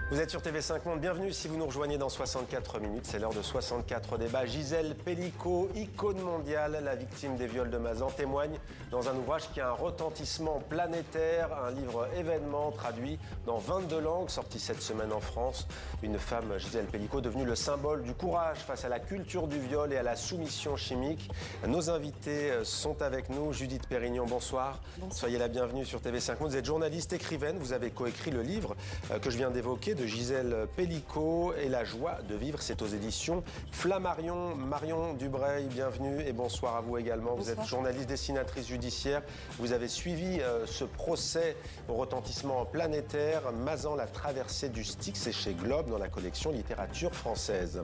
Vous êtes sur TV5 Monde, bienvenue si vous nous rejoignez dans 64 minutes, c'est l'heure de 64 débats. Gisèle Pelicot, icône mondiale, la victime des viols de Mazan, témoigne dans un ouvrage qui a un retentissement planétaire, un livre événement traduit dans 22 langues, sorti cette semaine en France. Une femme, Gisèle Pelicot, devenue le symbole du courage face à la culture du viol et à la soumission chimique. Nos invités sont avec nous. Judith Pérignon, bonsoir. Bonsoir. Soyez la bienvenue sur TV5 Monde. Vous êtes journaliste, écrivaine, vous avez coécrit le livre que je viens d'évoquer de Gisèle Pelicot et la joie de vivre, c'est aux éditions Flammarion. Marion Dubreuil, bienvenue et bonsoir à vous également. Bonsoir. Vous êtes journaliste, dessinatrice judiciaire. Vous avez suivi ce procès au retentissement planétaire. Mazan, la traversée du Styx, c'est chez Globe dans la collection littérature française.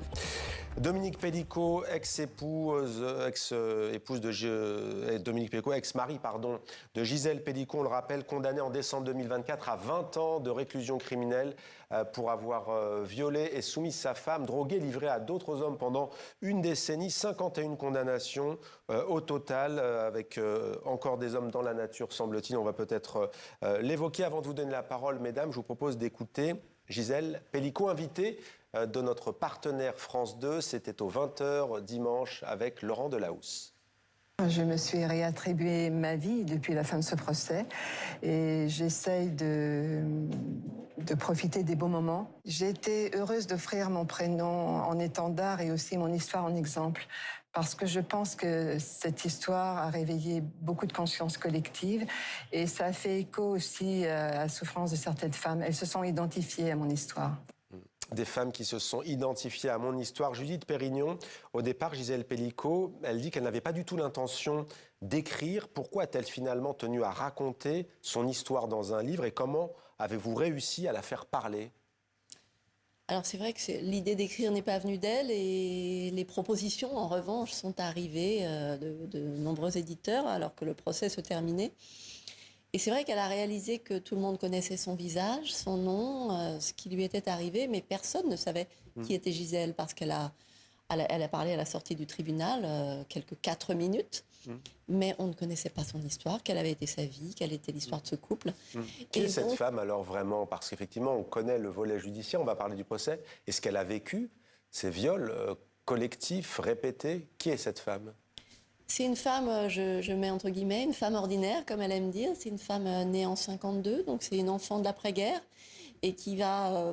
Dominique Pelicot, ex-épouse de Dominique Pelicot, ex-mari, de Gisèle Pelicot, on le rappelle, condamné en décembre 2024 à 20 ans de réclusion criminelle pour avoir violé et soumis sa femme, drogué, livré à d'autres hommes pendant une décennie, 51 condamnations au total, avec encore des hommes dans la nature, semble-t-il. On va peut-être l'évoquer. Avant de vous donner la parole, mesdames, je vous propose d'écouter Gisèle Pelicot, invitée de notre partenaire France 2. C'était aux 20h dimanche avec Laurent Delahousse. Je me suis réattribué ma vie depuis la fin de ce procès et j'essaye de profiter des beaux moments. J'ai été heureuse d'offrir mon prénom en étendard et aussi mon histoire en exemple parce que je pense que cette histoire a réveillé beaucoup de conscience collective et ça a fait écho aussi à la souffrance de certaines femmes. Elles se sont identifiées à mon histoire. Des femmes qui se sont identifiées à mon histoire. Judith Pérignon, au départ, Gisèle Pelicot, elle dit qu'elle n'avait pas du tout l'intention d'écrire. Pourquoi a-t-elle finalement tenu à raconter son histoire dans un livre et comment avez-vous réussi à la faire parler ? Alors c'est vrai que l'idée d'écrire n'est pas venue d'elle et les propositions, en revanche, sont arrivées de nombreux éditeurs alors que le procès se terminait. Et c'est vrai qu'elle a réalisé que tout le monde connaissait son visage, son nom, ce qui lui était arrivé, mais personne ne savait qui était Gisèle parce qu'elle a parlé à la sortie du tribunal quelques 4 minutes, mais on ne connaissait pas son histoire, quelle avait été sa vie, quelle était l'histoire de ce couple. Qui est cette femme alors vraiment ? Parce qu'effectivement, on connaît le volet judiciaire, on va parler du procès, et ce qu'elle a vécu, ces viols collectifs, répétés. Qui est cette femme ? C'est une femme, je mets entre guillemets, une femme ordinaire, comme elle aime dire. C'est une femme née en 52, donc c'est une enfant de l'après-guerre et qui va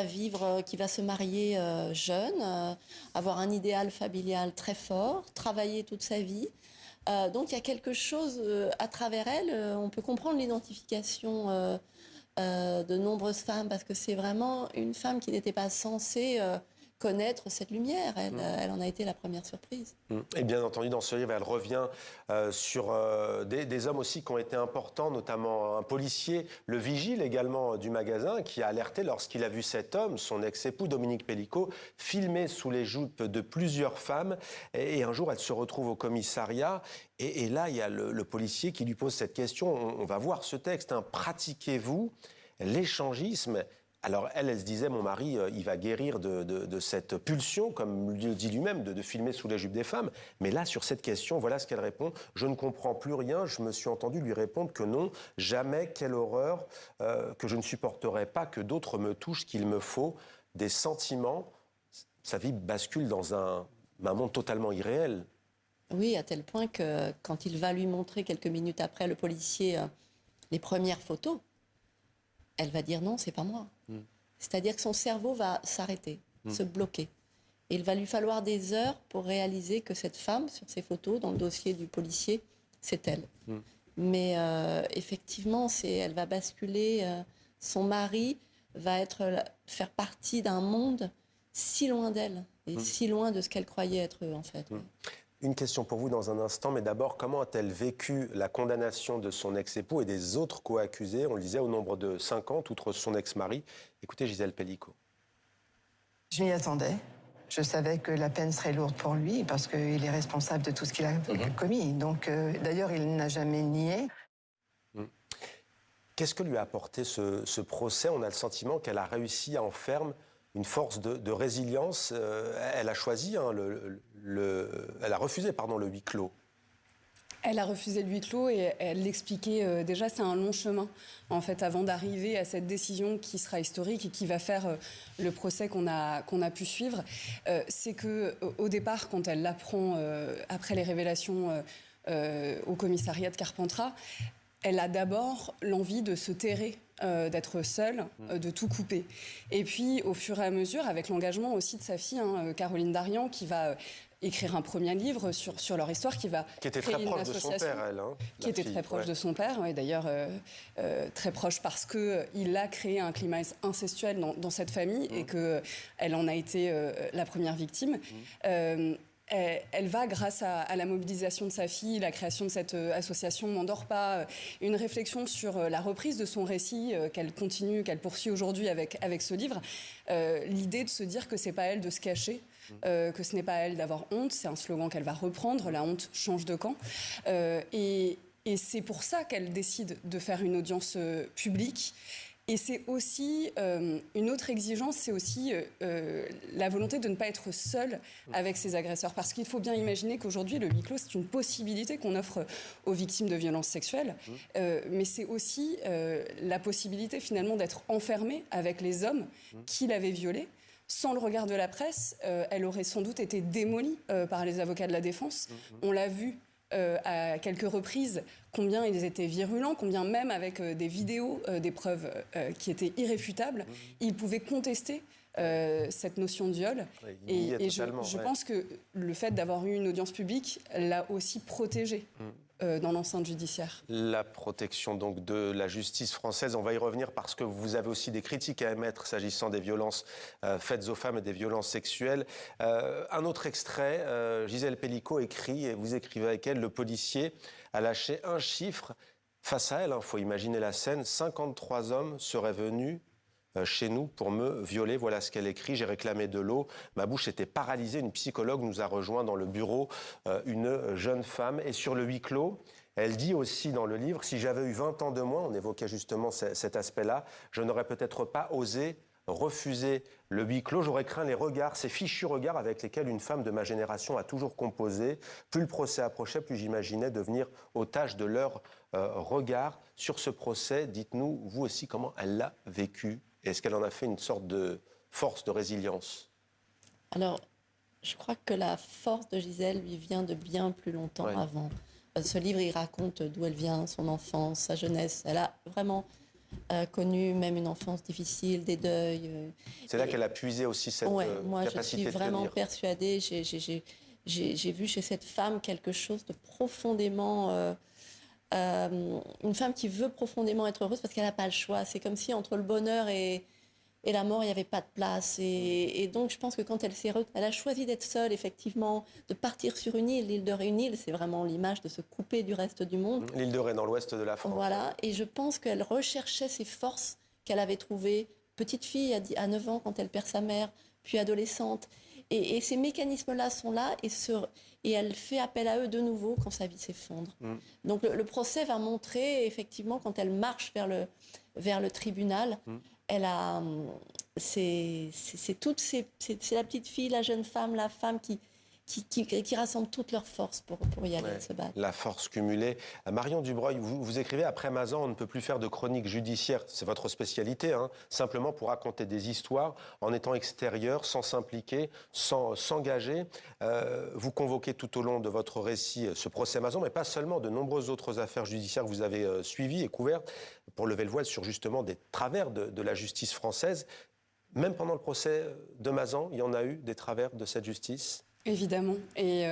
vivre, qui va se marier jeune, avoir un idéal familial très fort, travailler toute sa vie. Donc il y a quelque chose à travers elle. On peut comprendre l'identification de nombreuses femmes parce que c'est vraiment une femme qui n'était pas censée connaître cette lumière. Elle en a été la première surprise. Et bien entendu, dans ce livre, elle revient sur des hommes aussi qui ont été importants, notamment un policier, le vigile également du magasin, qui a alerté lorsqu'il a vu cet homme, son ex-époux Dominique Pelicot, filmé sous les jupes de plusieurs femmes. Et un jour, elle se retrouve au commissariat. Et là, il y a le policier qui lui pose cette question. On va voir ce texte. Pratiquez-vous l'échangisme ? Alors elle se disait, mon mari, il va guérir de cette pulsion, comme le dit lui-même, de filmer sous les jupes des femmes. Mais là, sur cette question, voilà ce qu'elle répond. Je ne comprends plus rien. Je me suis entendu lui répondre que non, jamais, quelle horreur, que je ne supporterai pas que d'autres me touchent, qu'il me faut des sentiments. Sa vie bascule dans un monde totalement irréel. Oui, à tel point que quand il va lui montrer quelques minutes après, le policier, les premières photos, elle va dire non, c'est pas moi. C'est-à-dire que son cerveau va s'arrêter, se bloquer. Et il va lui falloir des heures pour réaliser que cette femme, sur ces photos, dans le dossier du policier, c'est elle. Mais effectivement, elle va basculer. Son mari va faire partie d'un monde si loin d'elle et si loin de ce qu'elle croyait être en fait. Une question pour vous dans un instant, mais d'abord, comment a-t-elle vécu la condamnation de son ex-époux et des autres co-accusés, on le disait, au nombre de 50, outre son ex-mari? Écoutez Gisèle Pelicot. Je m'y attendais. Je savais que la peine serait lourde pour lui parce qu'il est responsable de tout ce qu'il a commis. Donc, d'ailleurs, il n'a jamais nié. Qu'est-ce que lui a apporté ce procès? On a le sentiment qu'elle a réussi à en faire une force de résilience. Elle a choisi, elle a refusé, le huis clos. Elle a refusé le huis clos et elle l'expliquait déjà, c'est un long chemin en fait avant d'arriver à cette décision qui sera historique et qui va faire le procès qu'on a pu suivre. C'est que au départ, quand elle l'apprend après les révélations au commissariat de Carpentras, elle a d'abord l'envie de se terrer, d'être seule, de tout couper. Et puis, au fur et à mesure, avec l'engagement aussi de sa fille, Caroline Darian, qui va écrire un premier livre sur leur histoire, qui va Qui était créer très une proche de son association, père, elle. qui était très proche de son père, et d'ailleurs très proche parce qu'il a créé un climat incestuel dans cette famille et qu'elle en a été la première victime. Elle va, grâce à la mobilisation de sa fille, la création de cette association M'endors pas, une réflexion sur la reprise de son récit qu'elle poursuit aujourd'hui avec ce livre. L'idée de se dire que c'est pas elle de se cacher, que ce n'est pas à elle d'avoir honte, c'est un slogan qu'elle va reprendre, la honte change de camp. Et c'est pour ça qu'elle décide de faire une audience publique. Et c'est aussi une autre exigence, c'est aussi la volonté de ne pas être seule avec ses agresseurs. Parce qu'il faut bien imaginer qu'aujourd'hui, le huis clos, c'est une possibilité qu'on offre aux victimes de violences sexuelles. Mais c'est aussi la possibilité finalement d'être enfermée avec les hommes qui l'avaient violée. Sans le regard de la presse, elle aurait sans doute été démolie par les avocats de la défense. On l'a vu à quelques reprises combien ils étaient virulents, combien même avec des vidéos, des preuves qui étaient irréfutables, ils pouvaient contester cette notion de viol. Et je pense que le fait d'avoir eu une audience publique l'a aussi protégée. Dans l'enceinte judiciaire. La protection donc de la justice française, on va y revenir parce que vous avez aussi des critiques à émettre s'agissant des violences faites aux femmes et des violences sexuelles. Un autre extrait, Gisèle Pelicot écrit, et vous écrivez avec elle, le policier a lâché un chiffre. Face à elle, il faut imaginer la scène, 53 hommes seraient venus chez nous pour me violer. Voilà ce qu'elle écrit. J'ai réclamé de l'eau. Ma bouche était paralysée. Une psychologue nous a rejoint dans le bureau, une jeune femme. Et sur le huis clos, elle dit aussi dans le livre, si j'avais eu 20 ans de moins, on évoquait justement cet aspect-là, je n'aurais peut-être pas osé refuser le huis clos. J'aurais craint les regards, ces fichus regards avec lesquels une femme de ma génération a toujours composé. Plus le procès approchait, plus j'imaginais devenir otage de leur regard. Sur ce procès, dites-nous, vous aussi, comment elle l'a vécu? Est-ce qu'elle en a fait une sorte de force de résilience? Alors, je crois que la force de Gisèle lui vient de bien plus longtemps avant. Ce livre, il raconte d'où elle vient, son enfance, sa jeunesse. Elle a vraiment connu même une enfance difficile, des deuils. C'est là qu'elle a puisé aussi cette moi, capacité de je suis vraiment tenir. persuadée. J'ai vu chez cette femme quelque chose de profondément... une femme qui veut profondément être heureuse parce qu'elle n'a pas le choix. C'est comme si entre le bonheur et la mort, il n'y avait pas de place. Et donc, je pense que quand elle a choisi d'être seule, effectivement, de partir sur une île, l'île de Ré, une île, c'est vraiment l'image de se couper du reste du monde. L'île de Ré, dans l'ouest de la France. Voilà, et je pense qu'elle recherchait ces forces qu'elle avait trouvées, petite fille à 9 ans quand elle perd sa mère, puis adolescente. Et ces mécanismes-là sont là et elle fait appel à eux de nouveau quand sa vie s'effondre. Donc le procès va montrer, effectivement, quand elle marche vers le tribunal, elle a... C'est la petite fille, la jeune femme, la femme qui rassemble toutes leurs forces pour y aller se battre. La force cumulée. Marion Dubreuil, vous écrivez, après Mazan, on ne peut plus faire de chronique judiciaire, c'est votre spécialité, simplement pour raconter des histoires en étant extérieur, sans s'impliquer, sans s'engager. Vous convoquez tout au long de votre récit ce procès Mazan, mais pas seulement, de nombreuses autres affaires judiciaires que vous avez suivies et couvertes pour lever le voile sur justement des travers de la justice française. Même pendant le procès de Mazan, il y en a eu des travers de cette justice ? Évidemment. Et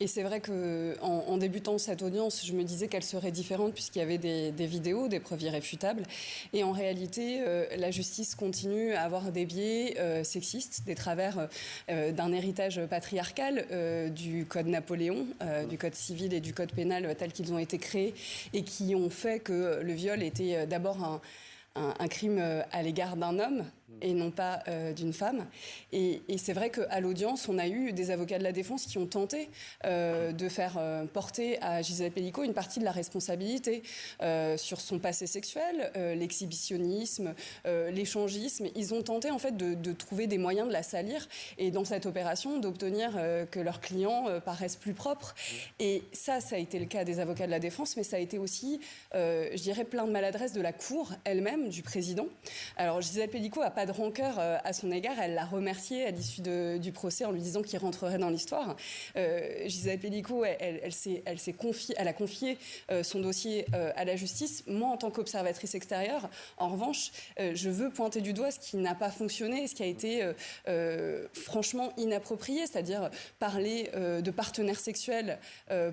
c'est vrai qu'en débutant cette audience, je me disais qu'elle serait différente puisqu'il y avait des vidéos, des preuves irréfutables. Et en réalité, la justice continue à avoir des biais sexistes, des travers d'un héritage patriarcal du Code Napoléon, du Code civil et du Code pénal tels qu'ils ont été créés et qui ont fait que le viol était d'abord un crime à l'égard d'un homme et non pas d'une femme. Et c'est vrai qu'à l'audience, on a eu des avocats de la défense qui ont tenté de faire porter à Gisèle Pelicot une partie de la responsabilité sur son passé sexuel, l'exhibitionnisme, l'échangisme. Ils ont tenté en fait de trouver des moyens de la salir et dans cette opération d'obtenir que leurs clients paraissent plus propres. Et ça a été le cas des avocats de la défense, mais ça a été aussi, je dirais, plein de maladresse de la Cour elle-même, du président. Alors Gisèle Pelicot n'a pas de rancœur à son égard. Elle l'a remercié à l'issue du procès en lui disant qu'il rentrerait dans l'histoire. Gisèle Pelicot, elle a confié son dossier à la justice. Moi, en tant qu'observatrice extérieure, en revanche, je veux pointer du doigt ce qui n'a pas fonctionné, ce qui a été franchement inapproprié, c'est-à-dire parler de partenaires sexuels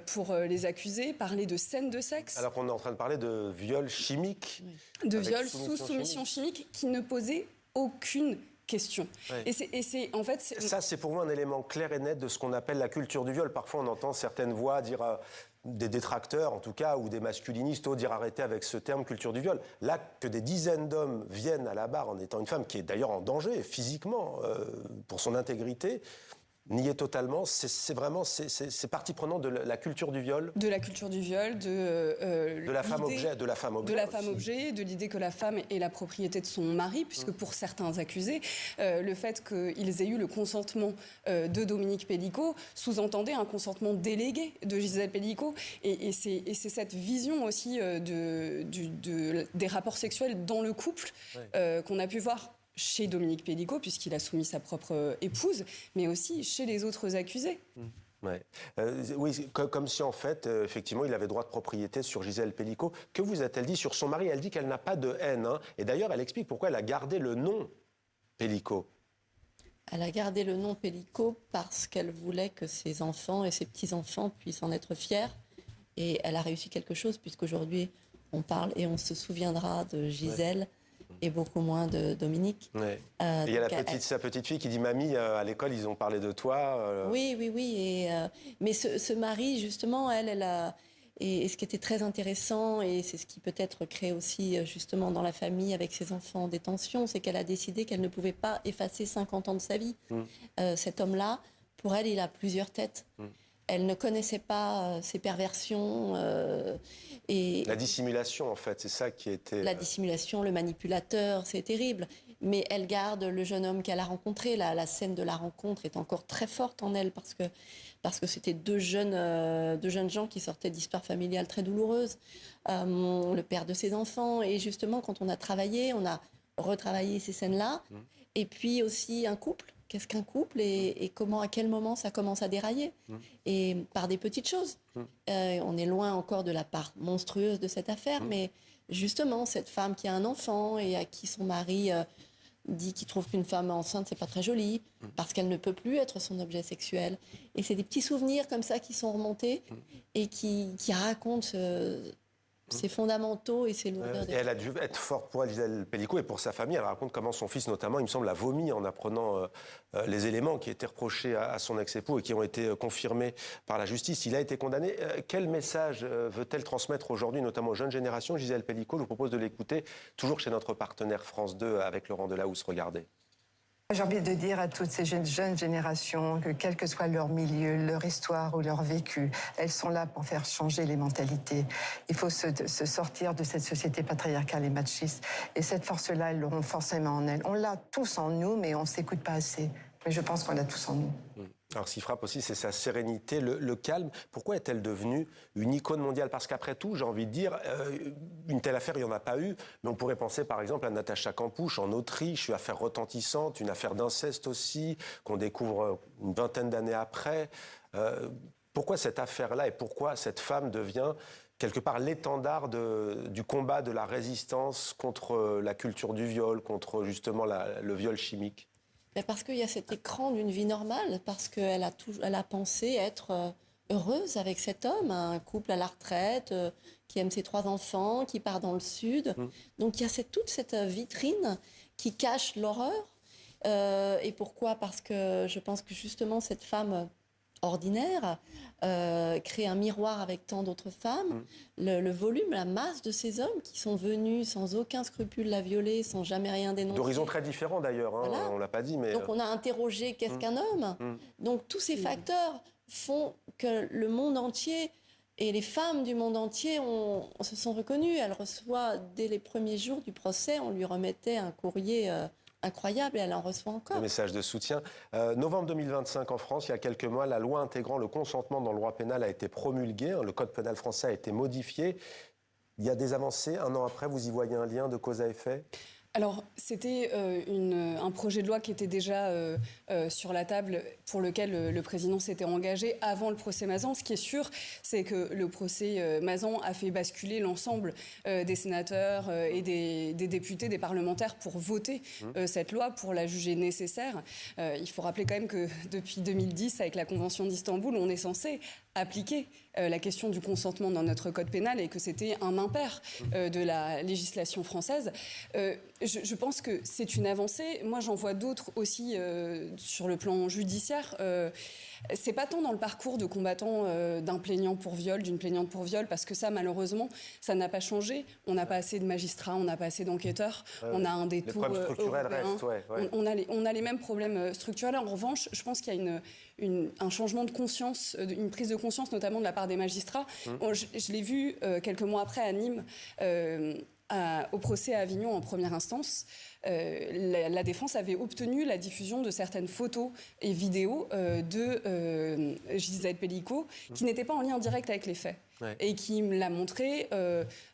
pour les accusés, parler de scènes de sexe. Alors qu'on est en train de parler de viol chimique. De viol sous soumission chimique qui ne posait aucune question. Ouais. En fait, ça, c'est pour moi un élément clair et net de ce qu'on appelle la culture du viol. Parfois, on entend certaines voix dire, des détracteurs en tout cas, ou des masculinistes, dire arrêter avec ce terme culture du viol. Là, que des dizaines d'hommes viennent à la barre en étant une femme qui est d'ailleurs en danger physiquement pour son intégrité, nier totalement, c'est vraiment partie prenante de la culture du viol. De la culture du viol, de la femme objet, de l'idée que la femme est la propriété de son mari, puisque pour certains accusés, le fait qu'ils aient eu le consentement de Dominique Pelicot sous-entendait un consentement délégué de Gisèle Pelicot. Et c'est cette vision aussi des rapports sexuels dans le couple qu'on a pu voir chez Dominique Pelicot, puisqu'il a soumis sa propre épouse, mais aussi chez les autres accusés. Ouais. Oui, comme si en fait, effectivement, il avait droit de propriété sur Gisèle Pelicot. Que vous a-t-elle dit sur son mari? Elle dit qu'elle n'a pas de haine. Et d'ailleurs, elle explique pourquoi elle a gardé le nom Pelicot. Elle a gardé le nom Pelicot parce qu'elle voulait que ses enfants et ses petits-enfants puissent en être fiers. Et elle a réussi quelque chose, puisqu'aujourd'hui, on parle et on se souviendra de Gisèle et beaucoup moins de Dominique. Ouais. Il y a sa petite fille qui dit « Mamie, à l'école, ils ont parlé de toi. Oui. Mais ce mari, justement, elle a... Et ce qui était très intéressant, et c'est ce qui peut-être crée aussi justement dans la famille avec ses enfants des tensions, c'est qu'elle a décidé qu'elle ne pouvait pas effacer 50 ans de sa vie. Cet homme-là, pour elle, il a plusieurs têtes. Elle ne connaissait pas ses perversions. Et la dissimulation, en fait, c'est ça qui était... La dissimulation, le manipulateur, c'est terrible. Mais elle garde le jeune homme qu'elle a rencontré. La scène de la rencontre est encore très forte en elle parce que c'était deux jeunes gens qui sortaient d'histoires familiales très douloureuses. Le père de ses enfants. Et justement, quand on a travaillé, on a retravaillé ces scènes-là. Et puis aussi un couple. Qu'est-ce qu'un couple et comment, à quel moment ça commence à dérailler et par des petites choses. On est loin encore de la part monstrueuse de cette affaire, mais justement, cette femme qui a un enfant et à qui son mari dit qu'il trouve qu'une femme enceinte, c'est pas très joli, parce qu'elle ne peut plus être son objet sexuel. Et c'est des petits souvenirs comme ça qui sont remontés et qui racontent... C'est fondamentaux et c'est lourdeur. Et elle a dû être forte pour elle, Gisèle Pelicot, et pour sa famille. Elle raconte comment son fils, notamment, il me semble, a vomi en apprenant les éléments qui étaient reprochés à son ex-époux et qui ont été confirmés par la justice. Il a été condamné. Quel message veut-elle transmettre aujourd'hui, notamment aux jeunes générations, Gisèle Pelicot? Je vous propose de l'écouter, toujours chez notre partenaire France 2, avec Laurent Delahousse. Regardez. J'ai envie de dire à toutes ces jeunes générations que quel que soit leur milieu, leur histoire ou leur vécu, elles sont là pour faire changer les mentalités. Il faut se sortir de cette société patriarcale et machiste. Et cette force-là, elles l'auront forcément en elles. On l'a tous en nous, mais on ne s'écoute pas assez. Mais je pense qu'on l'a tous en nous. Alors, ce qui frappe aussi, c'est sa sérénité, le calme. Pourquoi est-elle devenue une icône mondiale? Parce qu'après tout, j'ai envie de dire, une telle affaire, il n'y en a pas eu. Mais on pourrait penser, par exemple, à Natacha Kampusch en Autriche, une affaire retentissante, une affaire d'inceste aussi, qu'on découvre une vingtaine d'années après. Pourquoi cette affaire-là et pourquoi cette femme devient quelque part l'étendard du combat de la résistance contre la culture du viol, contre justement le viol chimique? Parce qu'il y a cet écran d'une vie normale, parce qu'elle a pensé être heureuse avec cet homme, un couple à la retraite, qui aime ses 3 enfants, qui part dans le sud. Donc il y a toute cette vitrine qui cache l'horreur. Et pourquoi? Parce que je pense que justement cette femme ordinaire, créer un miroir avec tant d'autres femmes, le volume, la masse de ces hommes qui sont venus sans aucun scrupule la violer, sans jamais rien dénoncer. D'horizons très différents d'ailleurs, hein, Voilà. on l'a pas dit, mais... Donc on a interrogé qu'est-ce qu'un homme. Donc tous ces facteurs font que le monde entier et les femmes du monde entier se sont reconnues. Elle reçoit, dès les premiers jours du procès, on lui remettait un courrier incroyable et elle en reçoit encore. Le message de soutien. Novembre 2025 en France, il y a quelques mois, la loi intégrant le consentement dans le droit pénal a été promulguée. Le code pénal français a été modifié. Il y a des avancées. Un an après, vous y voyez un lien de cause à effet ? Alors, c'était un projet de loi qui était déjà sur la table, pour lequel le président s'était engagé avant le procès Mazan. Ce qui est sûr, c'est que le procès Mazan a fait basculer l'ensemble des sénateurs et des députés, des parlementaires pour voter cette loi, pour la juger nécessaire. Il faut rappeler quand même que depuis 2010, avec la Convention d'Istanbul, on est censé appliquer la question du consentement dans notre code pénal et que c'était un impair de la législation française. Je pense que c'est une avancée. Moi, j'en vois d'autres aussi sur le plan judiciaire. C'est pas tant dans le parcours de combattant d'un plaignant pour viol, d'une plaignante pour viol, parce que ça, malheureusement, ça n'a pas changé. On n'a pas assez de magistrats, on n'a pas assez d'enquêteurs, on a un détour les problèmes structurels européen. restent, ouais. On a les mêmes problèmes structurels. En revanche, je pense qu'il y a un changement de conscience, une prise de conscience, notamment de la part des magistrats. Je l'ai vu quelques mois après à Nîmes, au procès à Avignon en première instance. La défense avait obtenu la diffusion de certaines photos et vidéos de Gisèle Pelicot qui n'étaient pas en lien direct avec les faits. Ouais. Et qui me l'a montré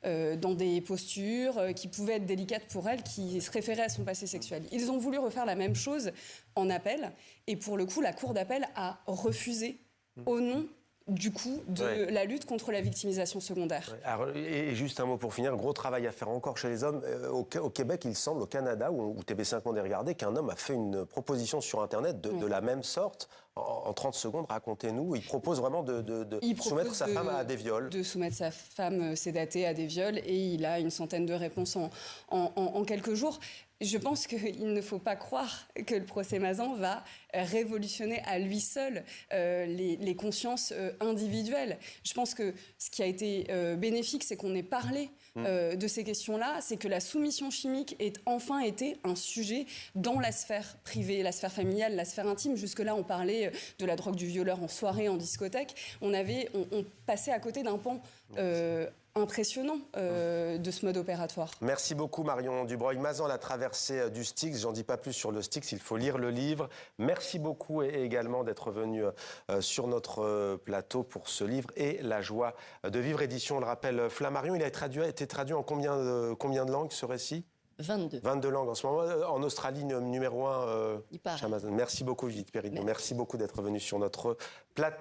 dans des postures qui pouvaient être délicates pour elle, qui se référaient à son passé sexuel. Ils ont voulu refaire la même chose en appel, et pour le coup, la Cour d'appel a refusé au nom du coup de la lutte contre la victimisation secondaire. Ouais. Alors, et juste un mot pour finir, gros travail à faire encore chez les hommes. Au Québec, il semble, au Canada, où TV5 Monde est regardé, qu'un homme a fait une proposition sur Internet de la même sorte. En 30 secondes, racontez-nous. Il propose vraiment de soumettre sa femme à des viols. De soumettre sa femme sédatée à des viols, et il a une centaine de réponses en quelques jours. Je pense qu'il ne faut pas croire que le procès Mazan va révolutionner à lui seul les consciences individuelles. Je pense que ce qui a été bénéfique, c'est qu'on ait parlé de ces questions-là, c'est que la soumission chimique ait enfin été un sujet dans la sphère privée, la sphère familiale, la sphère intime. Jusque-là, on parlait de la drogue du violeur en soirée, en discothèque. On passait à côté d'un pan impressionnant de ce mode opératoire. Merci beaucoup Marion Dubreuil. Mazan, la traversée du Styx. J'en dis pas plus sur le Styx, il faut lire le livre. Merci beaucoup et également d'être venu sur notre plateau pour ce livre et La joie de vivre, édition, on le rappelle, Flammarion. Il a été traduit en combien de langues ce récit ? 22. 22 langues en ce moment. En Australie, numéro 1 chez Amazon. Merci beaucoup Judith Péridot. Merci beaucoup d'être venu sur notre plateau.